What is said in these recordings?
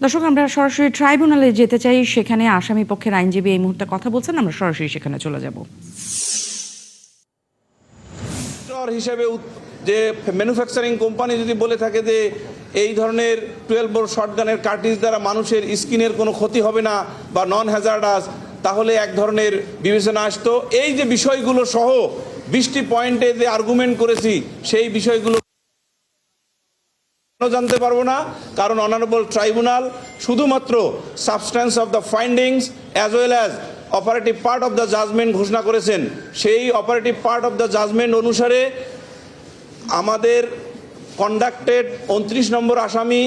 দর্শক, আমরা সরাসরি ট্রাইব্যুনালে যেতে চাই, সেখানে আসামি পক্ষের আইনজীবী এই মুহূর্তে কথা বলছেন, আমরা সরাসরি সেখানে চলে যাব। হিসেবে যে ম্যানুফ্যাকচারিং কোম্পানি যদি বলে থাকে যে এই ধরনের 12 বোর শটগানের কার্টিজ দ্বারা মানুষের স্কিনের কোনো ক্ষতি হবে না বা নন হ্যাজার্ডাস, তাহলে এক ধরনের বিবেচনা আসতো। এই যে বিষয়গুলো সহ 20টি পয়েন্টে যে আর্গুমেন্ট করেছি, সেই বিষয়গুলো জানতে পারবো না, কারণ অনারেবল ট্রাইব্যুনাল শুধুমাত্র substance of the findings as well as operative part of the judgment ঘোষণা করেছেন। সেই operative part of the judgment অনুসারে আমাদের কন্ডাক্টেড 29 নম্বর আসামি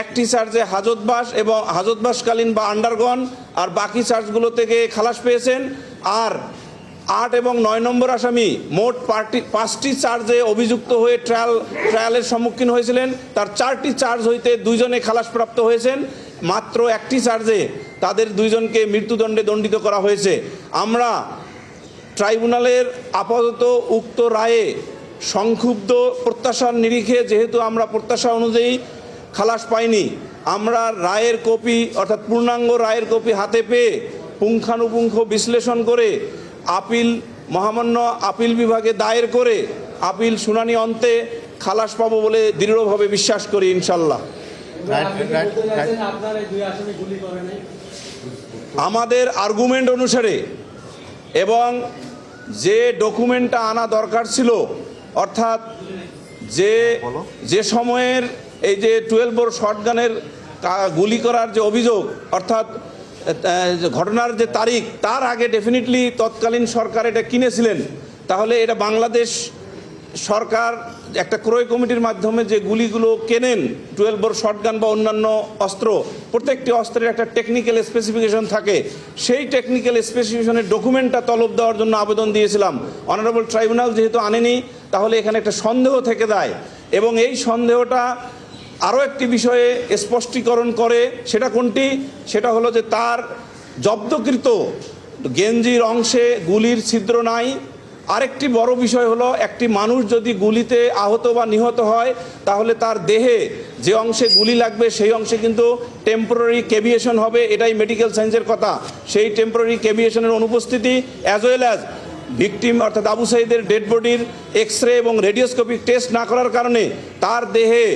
একটি চার্জে হাজতবাস এবং হাজতবাসকালীন বা আন্ডারগন, আর বাকি চার্জগুলো থেকে খালাস পেয়েছেন। আর 8 এবং 9 নম্বর আসামি মোট 5টি চার্জে অভিযুক্ত হয়ে ট্রায়ালের সম্মুখীন হয়েছিলেন। তার 4টি চার্জ হইতে 2 জনে খালাসপ্রাপ্ত হয়েছেন। মাত্র একটি চার্জে তাদের 2 জনকে মৃত্যুদণ্ডে দণ্ডিত করা হয়েছে। আমরা ট্রাইব্যুনালের আপাতত উক্ত রায়ে সংক্ষুব্ধ প্রত্যাশার নিরিখে, যেহেতু আমরা প্রত্যাশা অনুযায়ী খালাস পাইনি, আমরা রায়ের কপি অর্থাৎ পূর্ণাঙ্গ রায়ের কপি হাতে পেয়ে পুঙ্খানুপুঙ্খ বিশ্লেষণ করে মহামান্য আপিল বিভাগে দায়ের করে আপিল শুনানি অন্তে খালাস পাবো বলে দৃঢ়ভাবে বিশ্বাস করি ইনশাল্লাহ। আমাদের আর্গুমেন্ট অনুসারে এবং যে ডকুমেন্টটা আনা দরকার ছিল, অর্থাৎ যে সময়ের এই যে 12 বোর শটগানের গুলি করার যে অভিযোগ, অর্থাৎ ঘটনার যে তারিখ, তার আগে ডেফিনেটলি তৎকালীন সরকার এটা কিনেছিলেন। তাহলে এটা বাংলাদেশ সরকার একটা ক্রয় কমিটির মাধ্যমে যে গুলিগুলো কেনেন 12 বোর শটগান বা অন্যান্য অস্ত্র, প্রত্যেকটি অস্ত্রের একটা টেকনিক্যাল স্পেসিফিকেশন থাকে। সেই টেকনিক্যাল স্পেসিফিকেশনের ডকুমেন্টটা তলব দেওয়ার জন্য আবেদন দিয়েছিলাম। অনারেবল ট্রাইব্যুনাল যেহেতু আনেনি, তাহলে এখানে একটা সন্দেহ থেকে যায় এবং এই সন্দেহটা আরও একটি বিষয়ে স্পষ্টীকরণ করে। সেটা কোনটি? সেটা হলো যে তার জব্দকৃত গেঞ্জির অংশে গুলির ছিদ্র নাই। আরেকটি বড় বিষয় হলো, একটি মানুষ যদি গুলিতে আহত বা নিহত হয়, তাহলে তার দেহে যে অংশে গুলি লাগবে সেই অংশে কিন্তু টেম্পোরারি কেভিয়েশন হবে। এটাই মেডিকেল সায়েন্সের কথা। সেই টেম্পোরারি কেভিয়েশনের অনুপস্থিতি অ্যাজ ওয়েল অ্যাজ ভিকটিম অর্থাৎ আবু সাঈদের ডেড বডির এক্সরে এবং রেডিওস্কোপিক টেস্ট না করার কারণে তার দেহে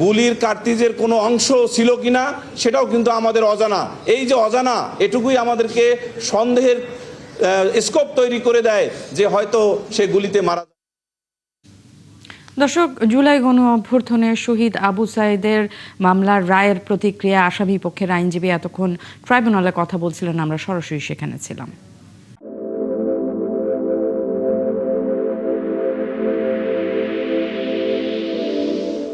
গুলির কার্তিজের কোনো অংশ ছিল কিনা সেটাও কিন্তু আমাদের অজানা। এই যে অজানা, এটুকুই আমাদেরকে সন্দেহের স্কোপ তৈরি করে দেয় যে হয়তো সে গুলিতে মারা। দর্শক, জুলাই গণ অভ্যুত্থানে শহীদ আবু সাঈদের মামলার রায়ের প্রতিক্রিয়া আসামি পক্ষের আইনজীবী এতক্ষণ ট্রাইব্যুনালে কথা বলছিলেন, আমরা সরাসরি সেখানে ছিলাম।